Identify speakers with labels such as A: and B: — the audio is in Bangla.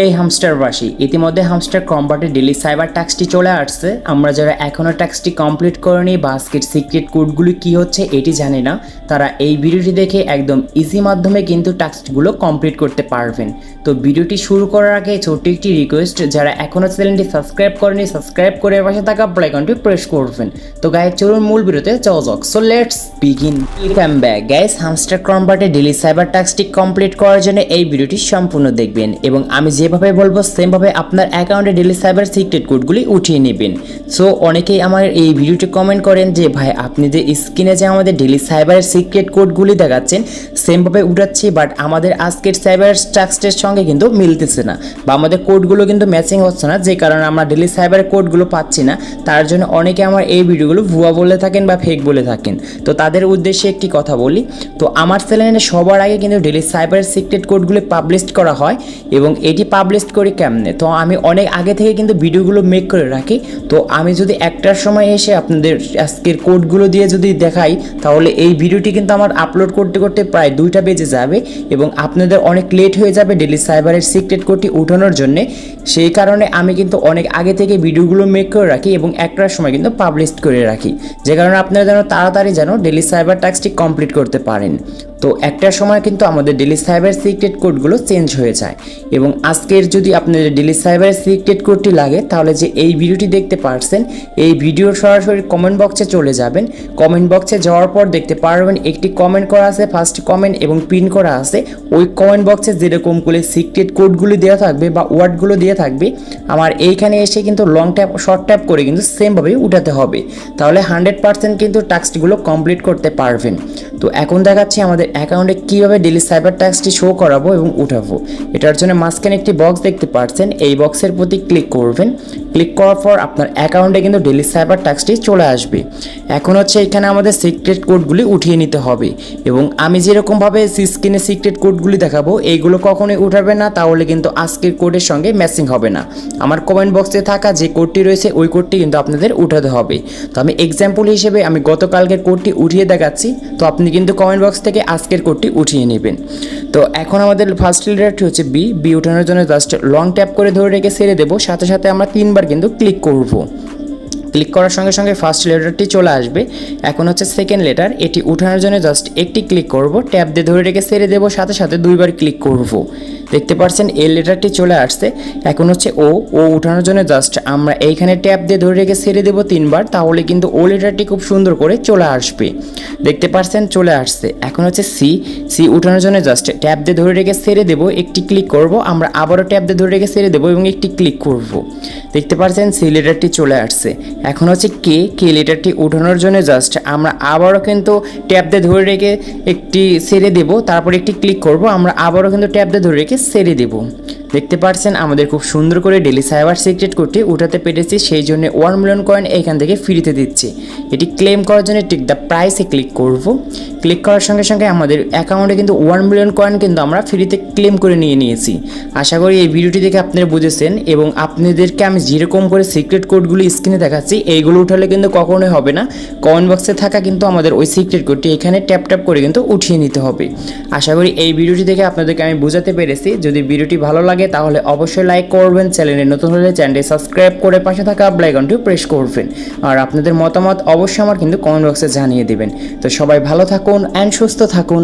A: এই হামস্টারবাসী ইতিমধ্যে হামস্টার কম্বাটের ডেলি সাইবার টাস্কটি চলে আসছে। আমরা যারা এখনও টাস্কটি কমপ্লিট করেনি বা আজকের সিক্রেট কোডগুলি কী হচ্ছে এটি জানি না, তারা এই ভিডিওটি দেখে একদম ইজি মাধ্যমে কিন্তু টাস্কগুলো কমপ্লিট করতে পারবেন। তো ভিডিওটি শুরু করার আগে ছোট্ট একটি রিকোয়েস্ট, যারা এখনও চ্যানেলটি সাবস্ক্রাইব করেনি সাবস্ক্রাইব করে পাশে থাকা বেল আইকনটি প্রেস করবেন। তো গাইস চলুন মূল ভিডিওতে যাওয়া যাক। So let's begin. Welcome back guys, hamster কম্বাটের ডেলি সাইবার টাস্কটি কমপ্লিট করার জন্য এই ভিডিওটি সম্পূর্ণ দেখবেন এবং আমি যেভাবে বলবো সেমভাবে আপনার অ্যাকাউন্টে ডেলি সাইবার সিক্রেট কোডগুলি উঠিয়ে নেবেন। সো অনেকেই আমার এই ভিডিওটি কমেন্ট করেন যে ভাই আপনি যে স্ক্রিনে যে আমাদের ডেলি সাইবারের সিক্রেট কোডগুলি দেখাচ্ছেন সেমভাবে উঠাচ্ছি, বাট আমাদের আজকের সাইবার টাস্কের সঙ্গে কিন্তু মিলতেছে না বা আমাদের কোডগুলো কিন্তু ম্যাচিং হচ্ছে না, যে কারণে আমরা ডেলি সাইবারের কোডগুলো পাচ্ছি না। তার জন্য অনেকে আমার এই ভিডিওগুলো ভুয়া বলে থাকেন বা ফেক বলে থাকেন। তো তাদের উদ্দেশ্যে একটি কথা বলি, তো আমার চ্যানেলে সবার আগে কিন্তু ডেলি সাইবারের সিক্রেট কোডগুলো পাবলিশ করা হয় এবং এটি পাবলিশ করি কেমনে, তো আমি অনেক আগে থেকে কিন্তু ভিডিওগুলো মেক করে রাখি। তো আমি যদি একটার সময় এসে আপনাদের আজকের কোডগুলো দিয়ে যদি দেখাই তাহলে এই ভিডিওটি কিন্তু আমার আপলোড করতে করতে প্রায় 2টা বেজে যাবে এবং আপনাদের অনেক লেট হয়ে যাবে ডেলি সাইবারের সিক্রেট কোডটি উঠানোর জন্য। সেই কারণে আমি কিন্তু অনেক আগে থেকে ভিডিওগুলো মেক করে রাখি এবং একটার সময় কিন্তু পাবলিশ করে রাখি, যে কারণে আপনারা যেন তাড়াতাড়ি যেন ডেলি সাইবার টাস্কটি কমপ্লিট করতে পারেন। তো একটার সময় কিন্তু আমাদের ডেলি সাইবার সিক্রেট কোডগুলো চেঞ্জ হয়ে যায় এবং আজকের যদি আপনাদের ডেলি সাইবারের সিক্রেট কোডটি লাগে তাহলে যে এই ভিডিওটি দেখতে পারছেন এই ভিডিওর সরাসরি কমেন্ট বক্সে চলে যাবেন। কমেন্ট বক্সে যাওয়ার পর দেখতে পারবেন একটি কমেন্ট করা আছে, ফার্স্ট কমেন্ট এবং পিন করা আছে। ওই কমেন্ট বক্সে যেরকম করে সিক্রেট কোডগুলি দেওয়া থাকবে বা ওয়ার্ডগুলো দেওয়া থাকবে আমার এইখানে এসে কিন্তু লং ট্যাপ শর্ট ট্যাপ করে কিন্তু সেমভাবেই উঠাতে হবে, তাহলে 100% কিন্তু টাস্কগুলো কমপ্লিট করতে পারবেন। তো এখন দেখাচ্ছি আমাদের অ্যাকাউন্টে কীভাবে ডেলি সাইবার টাস্কটি শো করাবো এবং উঠাবো। এটার জন্য মাঝখানে একটি বক্স দেখতে পাচ্ছেন, এই বক্সের প্রতি ক্লিক করবেন। ক্লিক করার পর আপনার অ্যাকাউন্টে কিন্তু ডেলি সাইবার টাস্কটি চলে আসবে। এখন হচ্ছে এখানে আমাদের সিক্রেট কোডগুলি উঠিয়ে নিতে হবে এবং আমি যেরকমভাবে স্ক্রিনে সিক্রেট কোডগুলি দেখাবো এইগুলো কখনোই উঠাবে না, তাহলে কিন্তু আজকের কোডের সঙ্গে ম্যাচিং হবে না। আমার কমেন্ট বক্সে থাকা যে কোডটি রয়েছে ওই কোডটি কিন্তু আপনাদের উঠাতে হবে। তো আমি এক্সাম্পল হিসেবে আমি গতকালকের কোডটি উঠিয়ে দেখাচ্ছি, তো আপনি কিন্তু কমেন্ট বক্স থেকে আজকের কোডটি উঠিয়ে নেবেন। তো এখন আমাদের ফার্স্ট লেটারটি হচ্ছে বি উঠানোর জন্য জাস্ট লং ট্যাপ করে ধরে রেখে ছেড়ে দেবো, সাথে সাথে আমরা 3বার কিন্তু ক্লিক করব। ক্লিক করার সঙ্গে সঙ্গে ফার্স্ট লেটারটি চলে আসবে। এখন হচ্ছে সেকেন্ড লেটার, এটি উঠানোর জন্য জাস্ট একটি ক্লিক করব, ট্যাপ দিয়ে ধরে রেখে ছেড়ে দেবো, সাথে সাথে 2বার ক্লিক করব। দেখতে পাচ্ছেন এই লেটারটি চলে আসছে। এখন হচ্ছে ও উঠানোর জন্য জাস্ট আমরা এইখানে ট্যাপ দিয়ে ধরে রেখে ছেড়ে দেবো 3বার, তাহলে কিন্তু ও লেটারটি খুব সুন্দর করে চলে আসবে। দেখতে পাচ্ছেন চলে আসছে। এখন হচ্ছে সি উঠানোর জন্য জাস্ট ট্যাপ দিয়ে ধরে রেখে ছেড়ে দেবো, একটি ক্লিক করব, আমরা আবারও ট্যাপ দিয়ে ধরে রেখে ছেড়ে দেবো এবং একটি ক্লিক করব। দেখতে পাচ্ছেন সি লেটারটি চলে আসছে। এখন হচ্ছে কে লেটারটি উঠানোর জন্য জাস্ট আমরা আবারও কিন্তু ট্যাপ দিয়ে ধরে রেখে একটি ছেড়ে দেবো, তারপর একটি ক্লিক করব, আমরা আবারও কিন্তু ট্যাপ দিয়ে ধরে রেখে ছেড়ে দেবো। দেখতে পাচ্ছেন আমাদের খুব সুন্দর করে ডেলি সাইবার সিক্রেট কোডটি উঠাতে পেরেছি, সেই জন্য 1 মিলিয়ন কয়েন এখান থেকে ফ্রিতে দিচ্ছে। এটি ক্লেম করার জন্য টিক দ্য প্রাইসে ক্লিক করব। ক্লিক করার সঙ্গে সঙ্গে আমাদের অ্যাকাউন্টে কিন্তু 1 মিলিয়ন কয়েন কিন্তু আমরা ফ্রিতে ক্লেম করে নিয়েছি। আশা করি এই ভিডিওটি দেখে আপনারা বুঝেছেন এবং আপনাদেরকে আমি যেরকম করে সিক্রেট কোডগুলি স্ক্রিনে দেখাচ্ছি এইগুলো উঠালে কিন্তু কখনোই হবে না। কমেন্ট বক্সে থাকা কিন্তু আমাদের ওই সিক্রেট কোডটি এখানে ট্যাপ ট্যাপ করে কিন্তু উঠিয়ে নিতে হবে। আশা করি এই ভিডিওটি দেখে আপনাদেরকে আমি বোঝাতে পেরেছি। যদি ভিডিওটি ভালো লাগে তাহলে অবশ্যই লাইক করবেন, চ্যানেলে নতুন হলে চ্যানেলটি সাবস্ক্রাইব করে পাশে থাকা বেল আইকনটি প্রেস করবেন আর আপনাদের মতামত অবশ্যই আমার কিন্তু কমেন্ট বক্সে জানিয়ে দেবেন। তো সবাই ভালো থাকুন অ্যান্ড সুস্থ থাকুন।